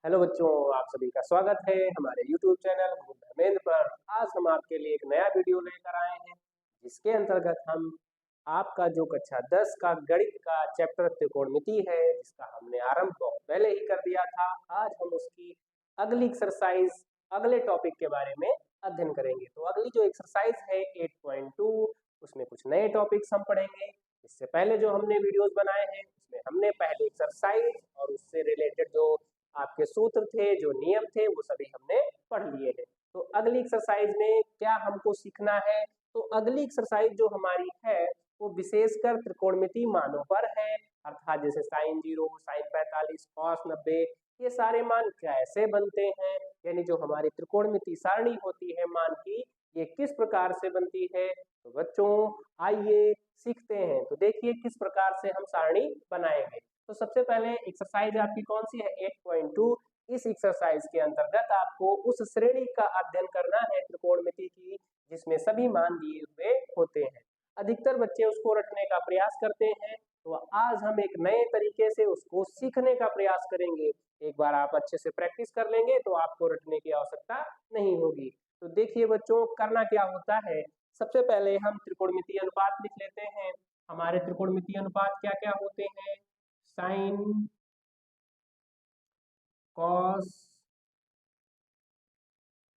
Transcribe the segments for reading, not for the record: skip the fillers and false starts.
Hello बच्चों, आप सभी का स्वागत है हमारे YouTube चैनल गुरु धर्मेंद्र पर। आज हम आपके लिए एक नया वीडियो लेकर आए हैं, जिसके अंतर्गत हम आपका जो कक्षा 10 का गणित का चैप्टर त्रिकोणमिति है, जिसका हमने आरंभ बहुत पहले ही कर दिया था। आज हम उसकी अगली एक्सरसाइज, अगले टॉपिक के बारे में अध्ययन करेंगे। तो अगली जो एक्सरसाइज है 8.2, उसमें कुछ नए टॉपिक्स हम पढ़ेंगे। इससे पहले जो हमने वीडियोस बनाए हैं, उसमें हमने पहले एक्सरसाइज और उससे रिलेटेड जो आपके सूत्र थे, जो नियम थे, वो सभी हमने पढ़ लिए हैं। तो अगली एक्सरसाइज में क्या हमको सीखना है? तो अगली एक्सरसाइज जो हमारी है वो विशेषकर त्रिकोणमिति मानों पर है, अर्थात जैसे साइन 0, साइन 45, कॉस 90, ये सारे मान कैसे बनते हैं, यानी जो हमारी त्रिकोणमिति सारणी होती है मान की, ये किस प्रकार से बनती है। तो बच्चों आइए सीखते हैं। तो देखिए किस प्रकार से हम सारणी बनाएंगे। तो सबसे पहले एक्सरसाइज आपकी कौन सी है? 8.2। इस एक्सरसाइज के अंतर्गत आपको उस श्रेणी का अध्ययन करना है त्रिकोणमिति की, जिसमें सभी मान दिए हुए होते हैं। अधिकतर बच्चे उसको रटने का प्रयास करते हैं, तो आज हम एक नए तरीके से उसको सीखने का प्रयास करेंगे। एक बार आप अच्छे से प्रैक्टिस कर लेंगे तो आपको रटने की आवश्यकता नहीं होगी। तो देखिए बच्चों, करना क्या होता है, सबसे पहले हम त्रिकोणमितीय अनुपात लिख लेते हैं। हमारे त्रिकोणमितीय अनुपात क्या क्या होते हैं? साइन, कॉस,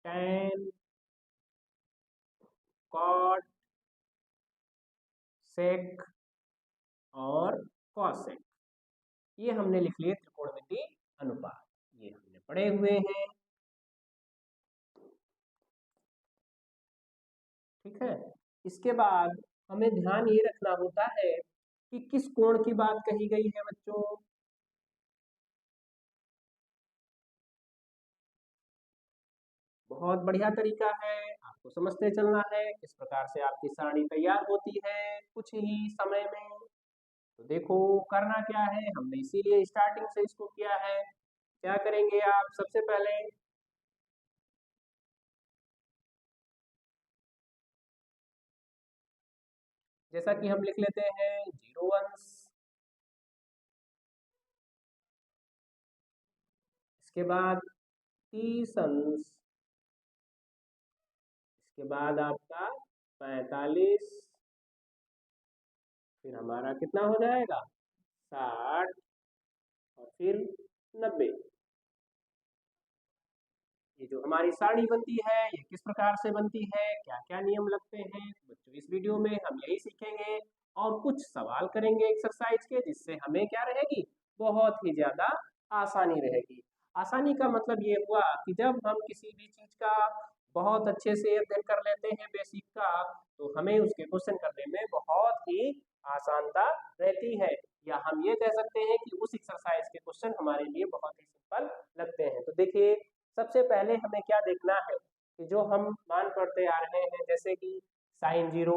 टैन, कॉट, सेक और कॉसेक, ये हमने लिख लिए त्रिकोणमिति अनुपात। ये हमने पढ़े हुए हैं, ठीक है। इसके बाद हमें ध्यान ये रखना होता है कि किस कोण की बात कही गई है बच्चों। बहुत बढ़िया तरीका है, आपको समझते चलना है किस प्रकार से आपकी सारणी तैयार होती है कुछ ही समय में। तो देखो करना क्या है, हमने इसीलिए स्टार्टिंग से इसको किया है। क्या करेंगे आप? सबसे पहले जैसा कि हम लिख लेते हैं 0 अंश, इसके बाद 30 अंश, इसके बाद आपका 45, फिर हमारा कितना हो जाएगा 60 और फिर 90। ये जो हमारी सारणी बनती है ये किस प्रकार से बनती है, क्या क्या नियम लगते हैं, बच्चों इस वीडियो में हम यही सीखेंगे। और कुछ सवाल करेंगे एक्सरसाइज के, जिससे हमें क्या रहेगी, बहुत ही ज्यादा आसानी रहेगी। आसानी का मतलब ये हुआ कि जब हम किसी भी चीज का बहुत अच्छे से अध्ययन कर लेते हैं बेसिक का, तो हमें उसके क्वेश्चन करने में बहुत ही आसानता रहती है, या हम ये कह सकते हैं कि उस एक्सरसाइज के क्वेश्चन हमारे लिए बहुत ही सिंपल लगते हैं। तो देखिए सबसे पहले हमें क्या देखना है कि जो हम मान पढ़ते आ रहे हैं, जैसे कि साइन 0,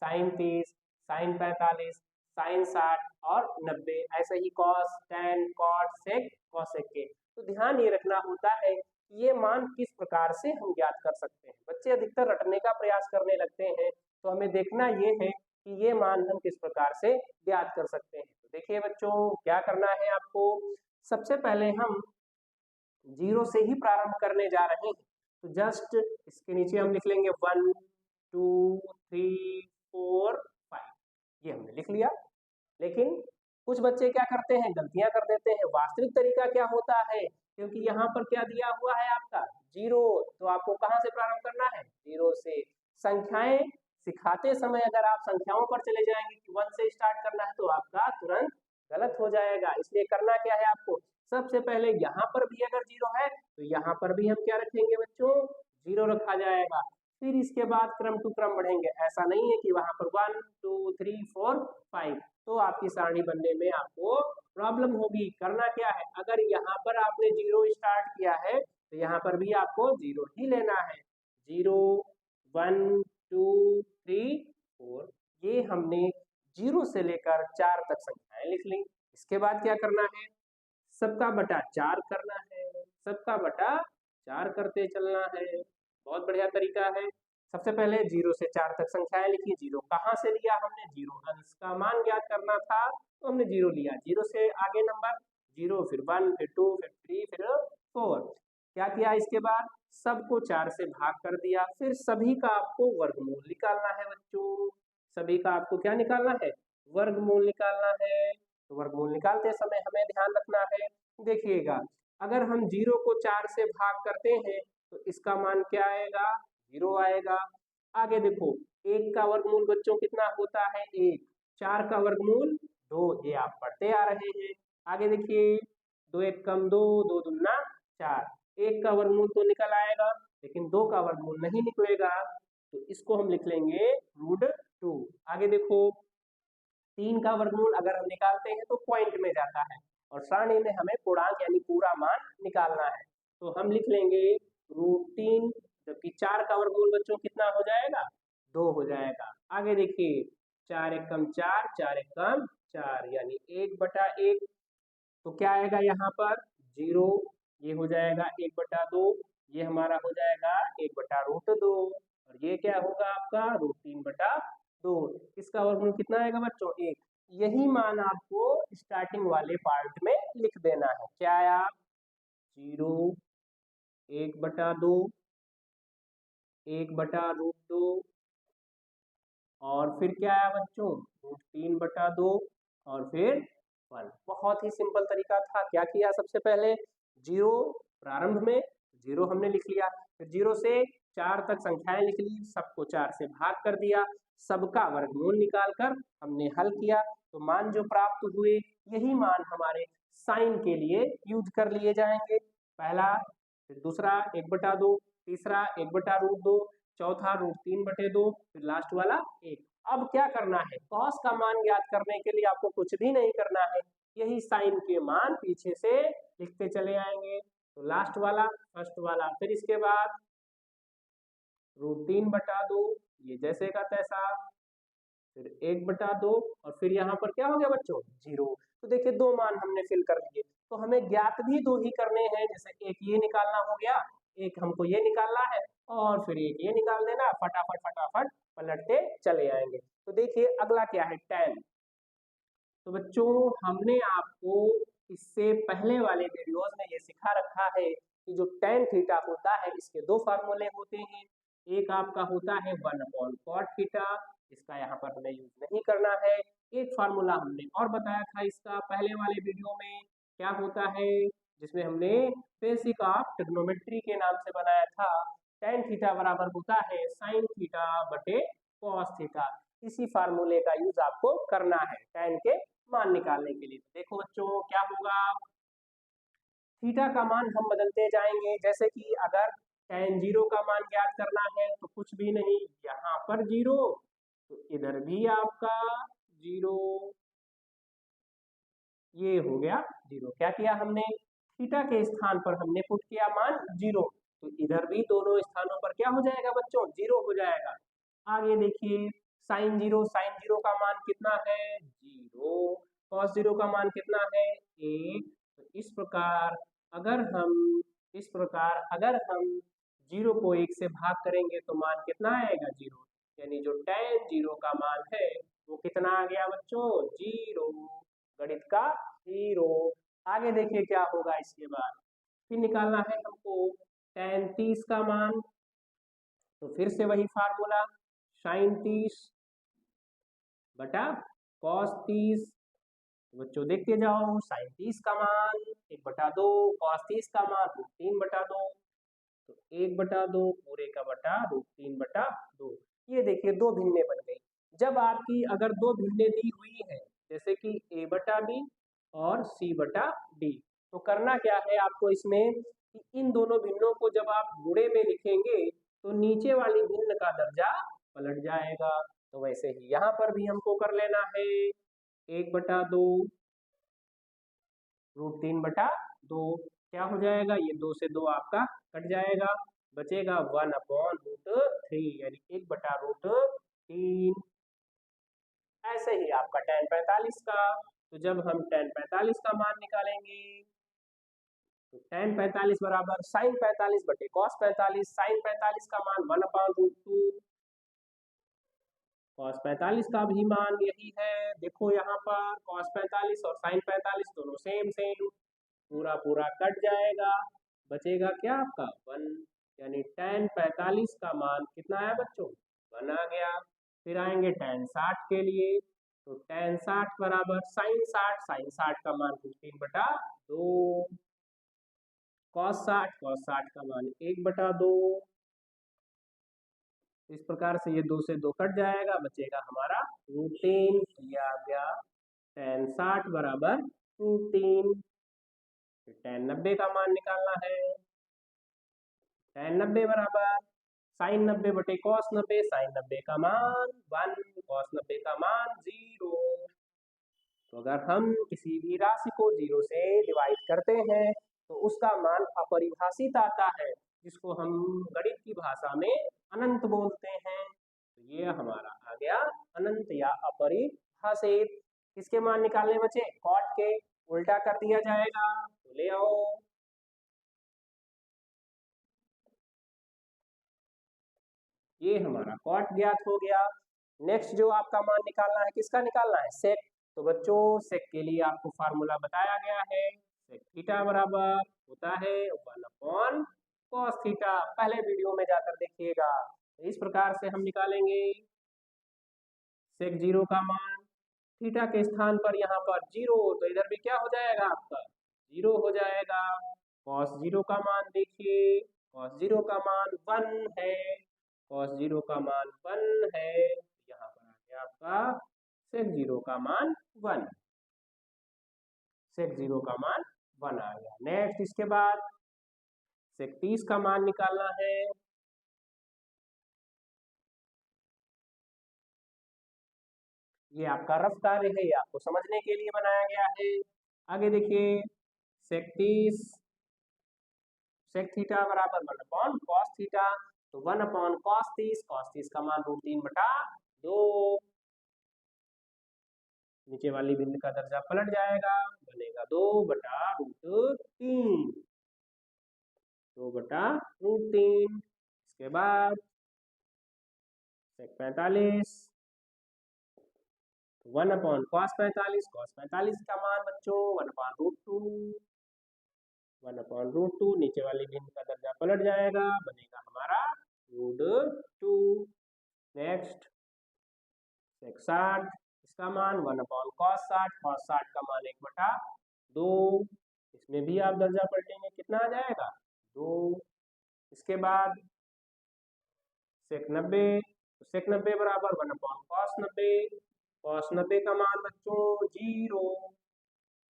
साइन 30, साइन 45, साइन 60 और 90, ऐसे ही कॉस, टैन, कॉट, सेक, कॉसेक के। तो ध्यान ये रखना होता है कि ये मान किस प्रकार से हम ज्ञात कर सकते हैं। बच्चे अधिकतर रटने का प्रयास करने लगते हैं, तो हमें देखना ये है कि ये मान हम किस प्रकार से ज्ञात कर सकते हैं। तो देखिए बच्चों क्या करना है आपको, सबसे पहले हम 0 से ही प्रारंभ करने जा रहे हैं। तो जस्ट इसके नीचे हम लिख लेंगे 1 2 3 4 5, ये हमने लिख लिया। लेकिन कुछ बच्चे क्या करते हैं, गलतियां कर देते हैं। वास्तविक तरीका क्या होता है, क्योंकि यहाँ पर क्या दिया हुआ है आपका 0, तो आपको कहाँ से प्रारंभ करना है, 0 से। संख्याएं सिखाते समय अगर आप संख्याओं पर चले जाएंगे कि 1 से स्टार्ट करना है, तो आपका तुरंत गलत हो जाएगा। इसलिए करना क्या है आपको, सबसे पहले यहाँ पर भी अगर 0 है तो यहाँ पर भी हम क्या रखेंगे बच्चों, 0 रखा जाएगा। फिर इसके बाद क्रम टू क्रम बढ़ेंगे। ऐसा नहीं है कि वहां पर 1 2 3 4 5, तो आपकी सारणी बनने में आपको प्रॉब्लम होगी। करना क्या है, अगर यहाँ पर आपने 0 स्टार्ट किया है तो यहाँ पर भी आपको 0 ही लेना है। 0 1 2 3 4, ये हमने 0 से लेकर 4 तक संख्याएं लिख ली। इसके बाद क्या करना है, सबका बटा 4 करना है, सबका बटा 4 करते चलना है। बहुत बढ़िया तरीका है। सबसे पहले 0 से 4 तक संख्याएं लिखी। 0 कहाँ से लिया हमने, 0 अंश का मान ज्ञात करना था तो हमने 0 लिया। 0 से आगे नंबर 0, फिर 1, फिर 2, फिर 3, फिर किया इसके बाद, सबको 4 से भाग कर दिया, फिर सभी का आपको वर्गमूल निकालना है बच्चों। सभी का आपको क्या निकालना है? वर्गमूल निकालना है। तो वर्गमूल निकालते समय हमें ध्यान रखना है, देखिएगा अगर हम 0 को 4 से भाग करते हैं तो इसका मान क्या आएगा? 0 आएगा। आगे देखो, 1 का वर्गमूल बच्चों कितना होता है? 1। 4 का वर्गमूल 2, ये आप पढ़ते आ रहे हैं। आगे देखिए, 2 1 कम 2, 2 दूना 4। 1 का वर्गमूल तो निकल आएगा, लेकिन 2 का वर्गमूल नहीं निकलेगा, तो इसको हम लिख लेंगे √2। आगे देखो, 3 का वर्गमूल अगर हम निकालते हैं तो पॉइंट में जाता है, और सारणी में हमें पूर्णांक यानी पूरा मान निकालना है, तो हम लिख लेंगे √3। जबकि 4 का वर्गमूल बच्चों कितना हो जाएगा? 2 हो जाएगा। आगे देखिए, 4 1 कम 4, 4 1 कम 4, यानी 1/1। तो क्या आएगा यहाँ पर? 0। ये हो जाएगा 1/2, ये हमारा हो जाएगा 1/√2, और ये क्या होगा आपका? √3/2। इसका वर्गमूल कितना आएगा बच्चों? 1। यही मान आपको स्टार्टिंग वाले पार्ट में लिख देना है। क्या आया? 0, 1/2, 1/√2, और फिर क्या आया बच्चों? √3/2, और फिर 1। बहुत ही सिंपल तरीका था। क्या किया सबसे पहले? 0 प्रारंभ में 0 हमने लिख लिया, फिर 0 से 4 तक संख्याएं लिख ली, सबको 4 से भाग कर दिया, सबका वर्गमूल निकालकर हमने हल किया, तो मान जो प्राप्त हुए यही मान हमारे साइन के लिए यूज कर लिए जाएंगे। पहला, फिर दूसरा 1/2, तीसरा 1/√2, चौथा √3/2, फिर लास्ट वाला 1। अब क्या करना है? कॉस का मान ज्ञात करने के लिए आपको कुछ भी नहीं करना है, यही साइन के मान पीछे से लिखते चले आएंगे। तो लास्ट वाला, फर्स्ट वाला, फिर इसके बाद √3/2, ये जैसे का तैसा, फिर 1/2, और फिर यहाँ पर क्या हो गया बच्चों? 0। तो देखिए, 2 मान हमने फिल कर दिए, तो हमें ज्ञात भी 2 ही करने हैं। जैसे एक ये निकालना हो गया, एक हमको ये निकालना है, और फिर एक ये निकाल देना, फटाफट फटाफट पलटते चले आएंगे। तो देखिए अगला क्या है? tan। तो बच्चों, हमने आपको इससे पहले वाले वीडियोस में ये सिखा रखा है कि जो tan थीटा होता है इसके 2 फार्मूले होते हैं। एक आपका होता है 1/cot थीटा, इसका यहाँ पर हमें यूज नहीं करना है। एक फार्मूला हमने और बताया था इसका पहले वाले वीडियो में, क्या होता है, जिसमें हमने बेसिक ऑफ ट्रिग्नोमेट्री के नाम से बनाया था। tan थीटा बराबर होता है sin थीटा बटे cos थीटा। इसी फार्मूले का यूज आपको करना है tan के मान निकालने के लिए। देखो बच्चों, क्या होगा? थीटा का मान हम बदलते जाएंगे, जैसे कि अगर tan 0 का मान ज्ञात करना है तो कुछ भी नहीं, यहाँ पर 0, तो इधर भी आपका 0, ये हो गया 0। क्या किया हमने? थीटा के स्थान पर हमने पुट किया मान 0, तो इधर भी दोनों स्थानों पर क्या हो जाएगा बच्चों? 0 हो जाएगा। आगे देखिए, sin 0 का मान कितना है? 0। cos 0 का मान कितना है? 1। तो इस प्रकार अगर हम 0 को 1 से भाग करेंगे तो मान कितना आएगा? 0। यानी जो tan 0 का मान है वो कितना आ गया बच्चों? 0। गणित का 0। आगे देखिए क्या होगा इसके बाद, फिर निकालना है हमको tan 30 का मान। तो फिर से वही फार्मूला, sin 30 बटा cos 30। बच्चों देखते जाओ, sin 30 का मान 1/2, cos 30 का मान √3/2, तो 1/2 पूरे का बटा √3/2। ये देखिए 2 भिन्नें बन गई। जब आपकी अगर 2 भिन्नें दी हुई है, जैसे कि a/b और c/d, तो करना क्या है आपको इसमें कि इन दोनों भिन्नों को जब आप गुणे में लिखेंगे तो नीचे वाली भिन्न का दर्जा पलट जाएगा। तो वैसे ही यहाँ पर भी हमको कर लेना है 1/2 √3/2। क्या हो जाएगा? ये 2 से 2 आपका कट जाएगा, बचेगा 1/√3, यानी 1/√3। ऐसे ही आपका tan 45 का, तो जब हम tan 45 का मान निकालेंगे तो tan 45 बराबर sin 45 बटे cos 45। sin 45 का मान 1/√2, cos 45 का भी मान यही है। देखो यहाँ पर cos 45 और sin 45 दोनों सेम, पूरा पूरा कट जाएगा, बचेगा क्या आपका 1, यानी tan 45 का मान कितना आया बच्चों 1 आ गया। फिर आएंगे tan 60 के लिए, तो tan 60 बराबर sin 60 का मान 3/2, cos 60 का मान 1/2। इस प्रकार से ये 2 से 2 कट जाएगा, बचेगा हमारा √3। ये आ गया tan 60 बराबर √3। फिर tan 90 का मान निकालना है, tan 90 बराबर sin 90 बटे cos 90, sin 90 का मान 1, cos 90 का मान 0। तो अगर हम किसी भी राशि को 0 से डिवाइड करते हैं तो उसका मान अपरिभाषित आता है, जिसको हम गणित की भाषा में अनंत बोलते हैं। तो ये हमारा आ गया अनंत या अपरिभाषित। किसके मान निकालने बचे cot के, उल्टा कर दिया जाएगा, तो ले आओ। ये हमारा cot ज्ञात हो गया। नेक्स्ट जो आपका मान निकालना है, किसका निकालना है sec। तो बच्चों sec के लिए आपको फार्मूला बताया गया है, sec थीटा बराबर होता है 1 cos थीटा। पहले वीडियो में जाकर देखिएगा। तो इस प्रकार से हम निकालेंगे sec 0 का मान, थीटा के स्थान पर यहाँ पर 0, तो इधर भी क्या हो जाएगा आपका 0 हो जाएगा। cos 0 का मान देखिए, cos 0 का मान 1 है, cos 0 का मान 1 है, यहाँ पर आ गया आपका sec 0 का मान 1, sec 0 का मान 1 आ गया। नेक्स्ट इसके बाद sec 30 का मान निकालना है। ये आपका रफ कार्य है, ये आपको समझने के लिए बनाया गया है। आगे देखिए sec 30 sec थीटा बराबर 1 cos थीटा, तो 1 cos 30 का मान √3/2। नीचे वाली बिंदु का दर्जा पलट जाएगा, बनेगा 2/√3, 2/√3। इसके बाद sec 45, 1 cos 45 का मान बच्चों 1/√2, 1/√2। नीचे वाली बिंदु का दर्जा पलट जाएगा, बनेगा हमारा √2। नेक्स्ट sec 60, इसका मान 1/cos 60, cos 60 का मान 1/2। इसमें भी आप दर्जा पलटेंगे, कितना आ जाएगा 2। इसके बाद sec 90, sec 90 बराबर 1/cos 90, cos 90 का मान बच्चों 0।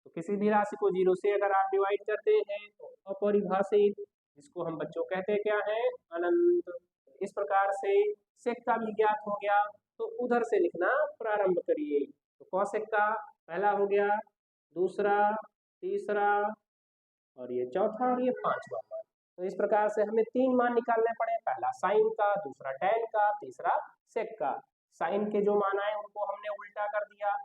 तो किसी भी राशि को 0 से अगर आप डिवाइड करते हैं तो अपरिभाषित, जिसको हम बच्चों कहते हैं क्या है अनंत। इस प्रकार से sec का भी ज्ञात हो गया, तो उधर से लिखना प्रारंभ करिए। तो cosec का पहला हो गया, दूसरा, तीसरा और ये चौथा और ये पांचवा मान। तो इस प्रकार से हमें 3 मान निकालने पड़े, पहला साइन का, दूसरा tan का, तीसरा sec का। साइन के जो मान आए उनको हमने उल्टा कर दिया,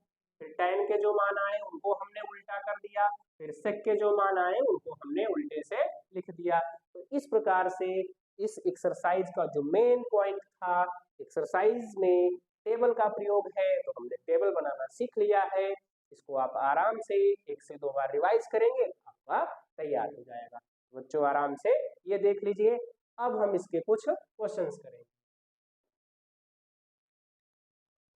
फिर tan के जो मान आए उनको हमने उल्टा कर दिया, फिर sec के जो मान आए उनको हमने उल्टे से लिख दिया। तो इस प्रकार से इस एक्सरसाइज का जो मेन पॉइंट था, एक्सरसाइज में टेबल का प्रयोग है, तो हमने टेबल बनाना सीख लिया है। इसको आप आराम से 1 से 2 बार रिवाइज करेंगे, आपका तैयार हो जाएगा। बच्चों आराम से ये देख लीजिए। अब हम इसके कुछ क्वेश्चंस करेंगे।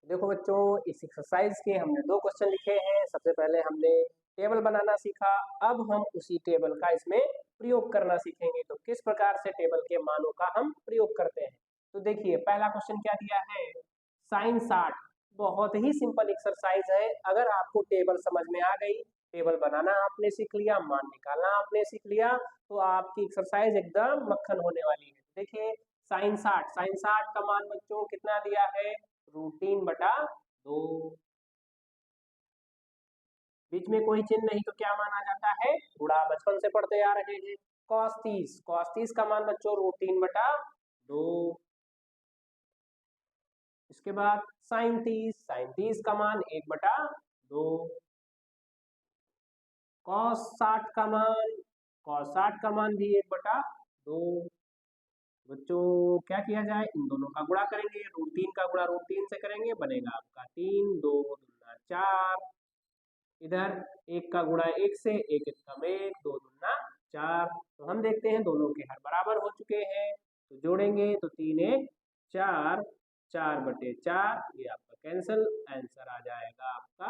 देखो बच्चों, इस एक्सरसाइज के हमने 2 क्वेश्चन लिखे हैं। सबसे पहले हमने टेबल बनाना सीखा, अब हम उसी टेबल का इसमें प्रयोग करना सीखेंगे। तो किस प्रकार से टेबल के मानों का हम प्रयोग करते हैं, तो देखिए पहला क्वेश्चन क्या दिया है, sin 60। बहुत ही सिंपल एक्सरसाइज है। अगर आपको टेबल समझ में आ गई, टेबल बनाना आपने सीख लिया, मान निकालना आपने सीख लिया, तो आपकी एक्सरसाइज एकदम मक्खन होने वाली है। देखिए sin 60 का मान बच्चों कितना दिया है √3/2। बीच में कोई चिन्ह नहीं तो क्या माना जाता है, गुणा, बचपन से पढ़ते आ रहे हैं। cos 30 का मान बच्चों √3/2। इसके बाद sin 30 का मान 1/2। cos 60 का मान भी 1/2। बच्चों क्या किया जाए, इन दोनों का गुणा करेंगे, √3 का गुणा √3 से करेंगे, बनेगा आपका 3, 2 दूना 4। इधर 1 का गुणा 1 से, 1 1 का 1, 2 दूना 4। तो हम देखते हैं दोनों के हर बराबर हो चुके हैं, तो जोड़ेंगे तो 3 1 4, 4/4 ये आपका कैंसिल, आंसर आ जाएगा आपका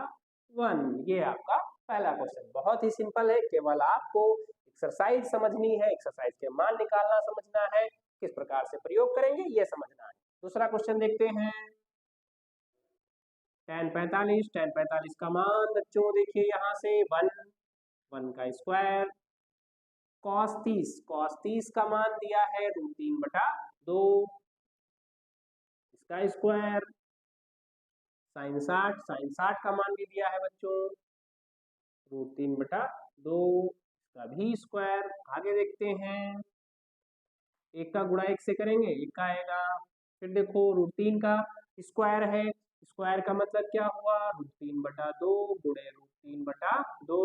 1। ये आपका पहला क्वेश्चन बहुत ही सिंपल है, केवल आपको एक्सरसाइज समझनी है, एक्सरसाइज के मान निकालना समझना है, किस प्रकार से प्रयोग करेंगे ये समझना है। दूसरा क्वेश्चन देखते हैं, tan 45 का मान बच्चों देखिए यहाँ से 1 का स्क्वायर, cos 30 का मान दिया है √3/2, इसका स्क्वायर, sin 60 का मान भी दिया है बच्चों √3/2, इसका भी स्क्वायर। आगे देखते हैं, 1 का गुणा 1 से करेंगे 1 का आएगा, फिर देखो √3 का स्क्वायर है, स्क्वायर का मतलब क्या हुआ √3/2 गुणे √3/2,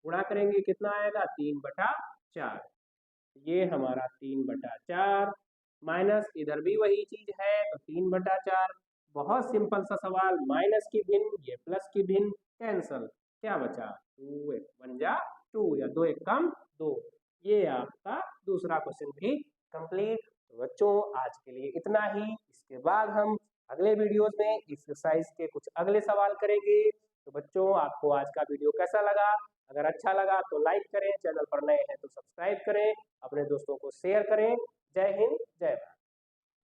गुणा करेंगे कितना आएगा 3/4, ये हमारा 3/4 माइनस इधर भी वही चीज है तो 3/4। बहुत सिंपल सा सवाल, माइनस की भिन्न ये प्लस की भिन्न कैंसल, क्या बचा 2 1 जा 2 या 2 1 कम 2। ये आपका दूसरा क्वेश्चन भी कंप्लीट। तो बच्चों आज के लिए इतना ही, इसके बाद हम अगले वीडियोस में एक्सरसाइज के कुछ अगले सवाल करेंगे। तो बच्चों आपको आज का वीडियो कैसा लगा? अगर अच्छा लगा तो लाइक करें, चैनल पर नए हैं तो सब्सक्राइब करें, अपने दोस्तों को शेयर करें। जय हिंद, जय भारत।